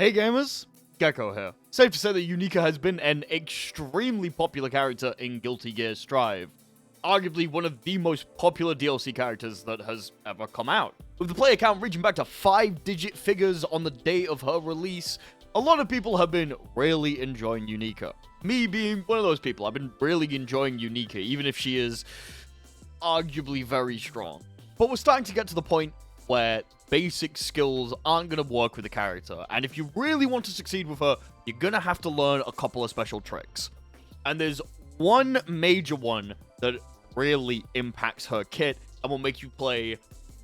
Hey gamers, Gecko here. Safe to say that Unika has been an extremely popular character in Guilty Gear Strive. Arguably one of the most popular DLC characters that has ever come out. With the player count reaching back to 5-digit figures on the day of her release, a lot of people have been really enjoying Unika. Me being one of those people, I've been really enjoying Unika, even if she is arguably very strong. But we're starting to get to the point where basic skills aren't going to work with the character, and if you really want to succeed with her, you're going to have to learn a couple of special tricks. And there's one major one that really impacts her kit and will make you play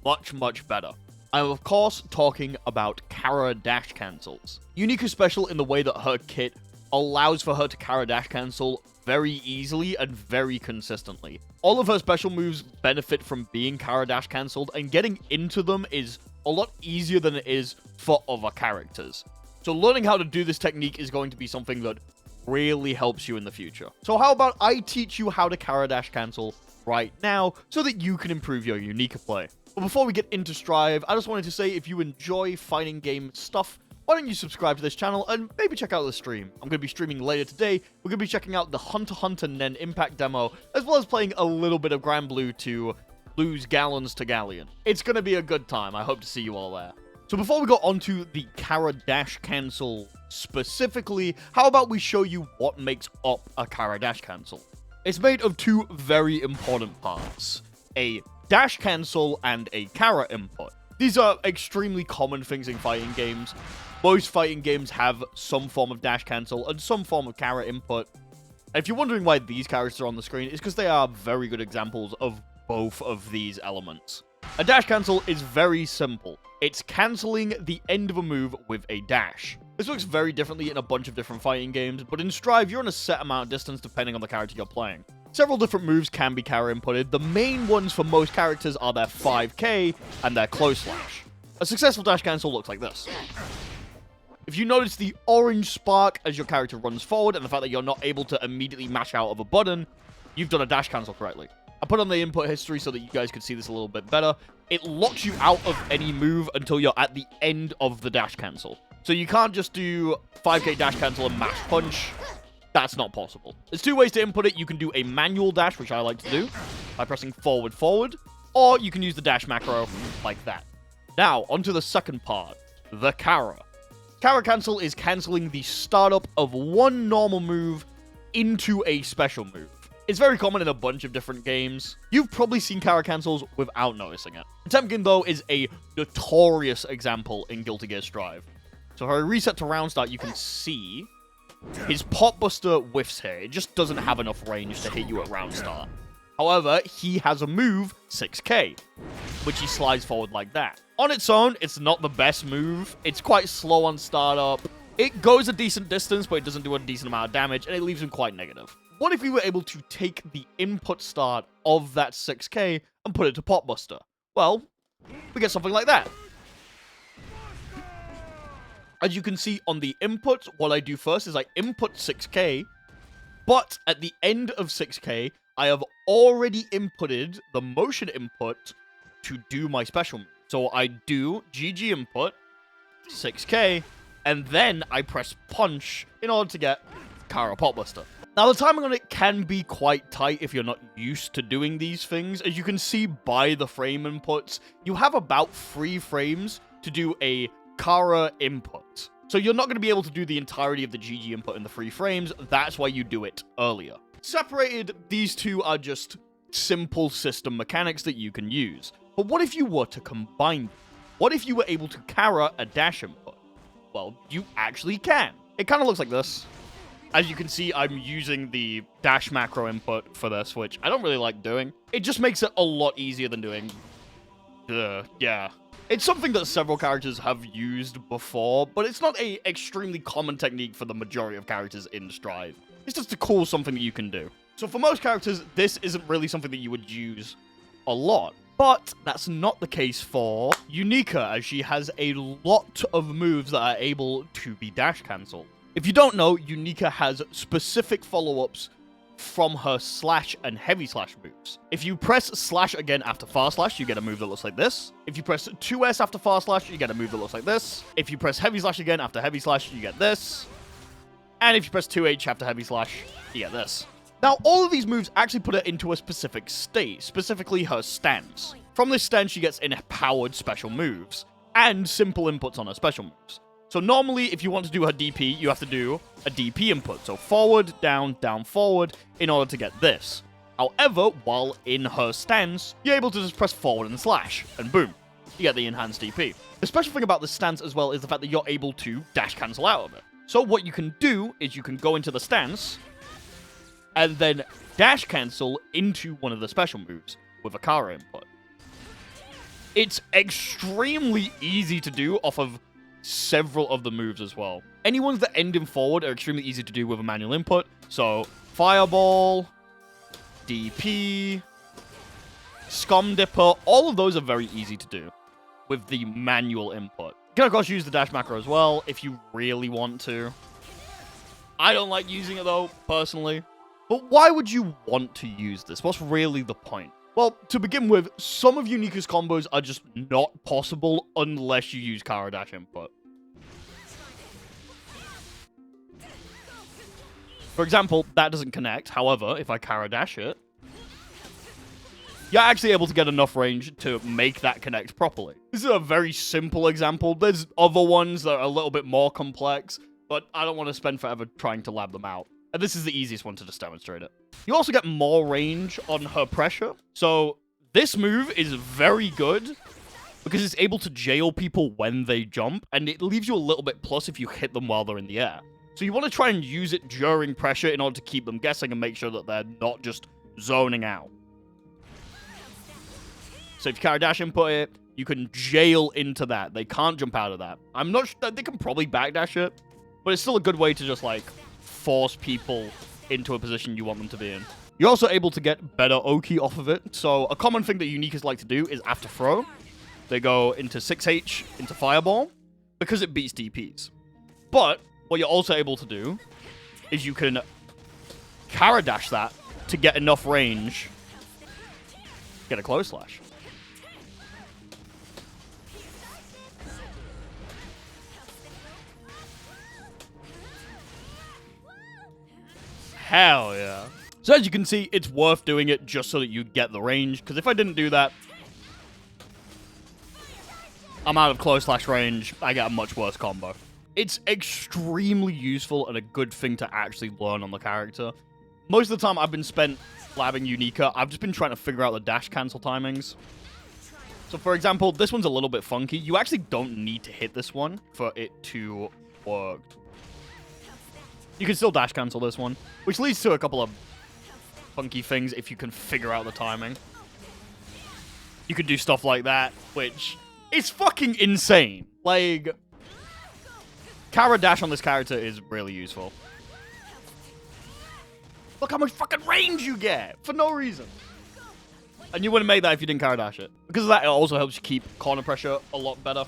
much better. I'm of course talking about Kara dash cancels. Unika's special in the way that her kit allows for her to Kara dash cancel very easily and very consistently. All of her special moves benefit from being Kara dash cancelled, and getting into them is a lot easier than it is for other characters. So learning how to do this technique is going to be something that really helps you in the future. So how about I teach you how to Kara dash cancel right now so that you can improve your Unika play. But before we get into Strive, I just wanted to say if you enjoy fighting game stuff, why don't you subscribe to this channel and maybe check out the stream. I'm going to be streaming later today. We're going to be checking out the Hunter x Hunter Nen Impact demo, as well as playing a little bit of Grand Blue to lose gallons to Galleon. It's going to be a good time. I hope to see you all there. So before we go on to the Kara dash cancel specifically, how about we show you what makes up a Kara dash cancel? It's made of two very important parts, a dash cancel and a Kara input. These are extremely common things in fighting games. Most fighting games have some form of dash cancel and some form of Kara input. And if you're wondering why these characters are on the screen, it's because they are very good examples of both of these elements. A dash cancel is very simple. It's cancelling the end of a move with a dash. This works very differently in a bunch of different fighting games, but in Strive, you're on a set amount of distance depending on the character you're playing. Several different moves can be Kara inputted. The main ones for most characters are their 5k and their close slash. A successful dash cancel looks like this. If you notice the orange spark as your character runs forward and the fact that you're not able to immediately mash out of a button, you've done a dash cancel correctly. I put on the input history so that you guys could see this a little bit better. It locks you out of any move until you're at the end of the dash cancel. So you can't just do 5k dash cancel and mash punch. That's not possible. There's two ways to input it. You can do a manual dash, which I like to do, by pressing forward, or you can use the dash macro like that. Now, onto the second part, the Kara. Kara cancel is cancelling the startup of one normal move into a special move. It's very common in a bunch of different games. You've probably seen Kara cancels without noticing it. Temkin, though, is a notorious example in Guilty Gear Strive. So if I reset to round start, you can see his Pot Buster whiffs here. It just doesn't have enough range to hit you at round start. However, he has a move, 6k, which he slides forward like that. On its own, it's not the best move. It's quite slow on startup. It goes a decent distance, but it doesn't do a decent amount of damage, and it leaves him quite negative. What if we were able to take the input start of that 6k and put it to Pot Buster? Well, we get something like that. As you can see on the input, what I do first is I input 6k, but at the end of 6k, I have already inputted the motion input to do my special move. So I do GG input, 6k, and then I press punch in order to get Kara Pot Buster. Now, the timing on it can be quite tight if you're not used to doing these things. As you can see by the frame inputs, you have about 3 frames to do a Kara input. So you're not going to be able to do the entirety of the GG input in the 3 frames. That's why you do it earlier. Separated, these two are just simple system mechanics that you can use. But what if you were to combine them? What if you were able to Kara a dash input? Well, you actually can. It kind of looks like this. As you can see, I'm using the dash macro input for this, which I don't really like doing. It just makes it a lot easier than doing... yeah. It's something that several characters have used before, but it's not an extremely common technique for the majority of characters in Strive. It's just a cool something that you can do. So for most characters, this isn't really something that you would use a lot. But that's not the case for Unika, as she has a lot of moves that are able to be dash cancelled. If you don't know, Unika has specific follow-ups from her slash and heavy slash moves. If you press slash again after far slash, you get a move that looks like this. If you press 2S after far slash, you get a move that looks like this. If you press heavy slash again after heavy slash, you get this. And if you press 2H after heavy slash, you get this. Now, all of these moves actually put her into a specific state, specifically her stance. From this stance, she gets empowered special moves and simple inputs on her special moves. So normally, if you want to do her DP, you have to do a DP input. So forward, down, down, forward, in order to get this. However, while in her stance, you're able to just press forward and slash, and boom, you get the enhanced DP. The special thing about this stance as well is the fact that you're able to dash cancel out of it. So what you can do is you can go into the stance, and then dash cancel into one of the special moves with a Kara input. It's extremely easy to do off of several of the moves as well. Any ones that end in forward are extremely easy to do with a manual input. So, Fireball, DP, Scum Dipper, all of those are very easy to do with the manual input. You can, of course, use the dash macro as well if you really want to. I don't like using it, though, personally. But why would you want to use this? What's really the point? Well, to begin with, some of Unika's combos are just not possible unless you use Kara dash input. For example, that doesn't connect. However, if I Kara dash it, you're actually able to get enough range to make that connect properly. This is a very simple example. There's other ones that are a little bit more complex, but I don't want to spend forever trying to lab them out. And this is the easiest one to just demonstrate it. You also get more range on her pressure. So this move is very good because it's able to jail people when they jump, and it leaves you a little bit plus if you hit them while they're in the air. So you want to try and use it during pressure in order to keep them guessing and make sure that they're not just zoning out. So if you Kara dash input it, you can jail into that. They can't jump out of that. I'm not sure, they can probably backdash it, but it's still a good way to just like force people into a position you want them to be in. You're also able to get better Oki off of it. So a common thing that Unikas like to do is after throw, they go into 6H, into Fireball, because it beats DPs. But what you're also able to do is you can Kara dash that to get enough range, get a close slash. Hell yeah. So as you can see, it's worth doing it just so that you get the range, because if I didn't do that, I'm out of close slash range, I get a much worse combo. It's extremely useful and a good thing to actually learn on the character. Most of the time I've been spent labbing Unika, I've just been trying to figure out the dash cancel timings. So for example, this one's a little bit funky. You actually don't need to hit this one for it to work. You can still dash cancel this one, which leads to a couple of funky things if you can figure out the timing. You can do stuff like that, which is fucking insane. Like, Kara dash on this character is really useful. Look how much fucking range you get for no reason. And you wouldn't make that if you didn't Kara dash it. Because of that, it also helps you keep corner pressure a lot better.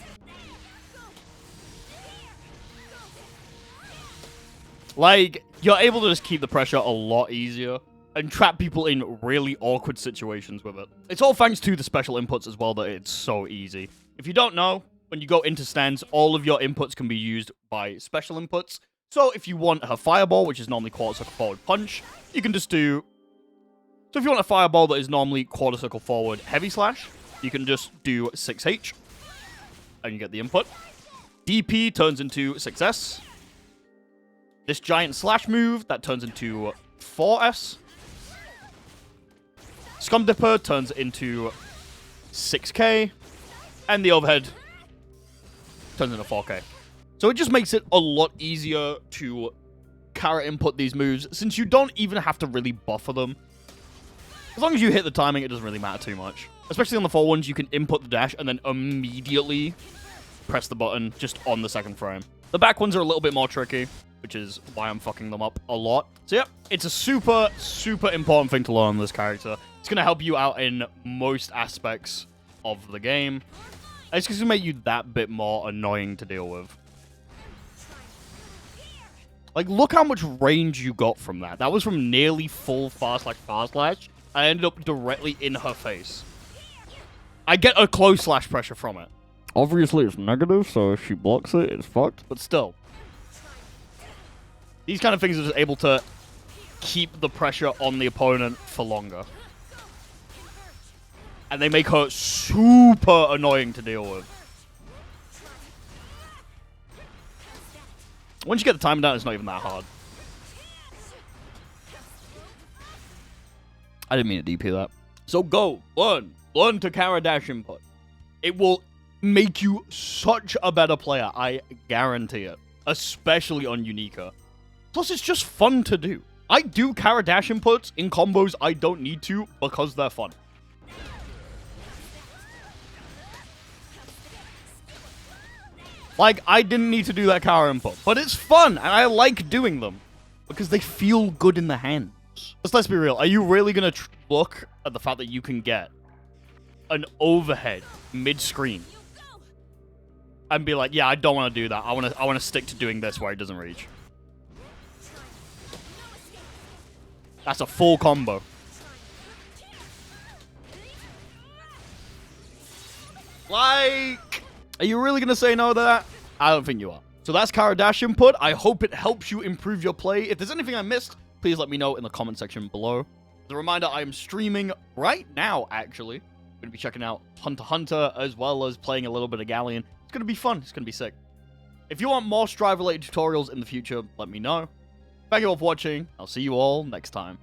Like, you're able to just keep the pressure a lot easier and trap people in really awkward situations with it. It's all thanks to the special inputs as well that it's so easy. If you don't know, when you go into stance, all of your inputs can be used by special inputs. So if you want her Fireball, which is normally quarter circle forward punch, you can just do... So if you want a Fireball that is normally quarter circle forward heavy slash, you can just do 6H, and you get the input. DP turns into 6S. This giant slash move, that turns into 4S. Scum Dipper turns into 6K. And the overhead turns into 4K. So it just makes it a lot easier to Kara input these moves, since you don't even have to really buffer them. As long as you hit the timing, it doesn't really matter too much. Especially on the forward ones, you can input the dash and then immediately press the button just on the second frame. The back ones are a little bit more tricky, which is why I'm fucking them up a lot. So yeah, it's a super, super important thing to learn on this character. It's going to help you out in most aspects of the game. It's going to make you that bit more annoying to deal with. Like, look how much range you got from that. That was from nearly full fast slash. I ended up directly in her face. I get a close slash pressure from it. Obviously, it's negative, so if she blocks it, it's fucked. But still. These kind of things are just able to keep the pressure on the opponent for longer. And they make her super annoying to deal with. Once you get the timing down, it's not even that hard. I didn't mean to DP that. So go, learn. Learn to Kara dash input. It will make you such a better player, I guarantee it. Especially on Unika. Plus, it's just fun to do. I do Kara dash inputs in combos I don't need to because they're fun. Like, I didn't need to do that Kara input, but it's fun, and I like doing them because they feel good in the hands. Just let's be real. Are you really going to look at the fact that you can get an overhead mid-screen and be like, yeah, I don't want to do that. I want to stick to doing this where it doesn't reach. That's a full combo. Like, are you really going to say no to that? I don't think you are. So that's Kara dash input. I hope it helps you improve your play. If there's anything I missed, please let me know in the comment section below. As a reminder, I am streaming right now, actually. I'm going to be checking out Hunter x Hunter as well as playing a little bit of Galleon. It's going to be fun. It's going to be sick. If you want more Strive-related tutorials in the future, let me know. Thank you all for watching. I'll see you all next time.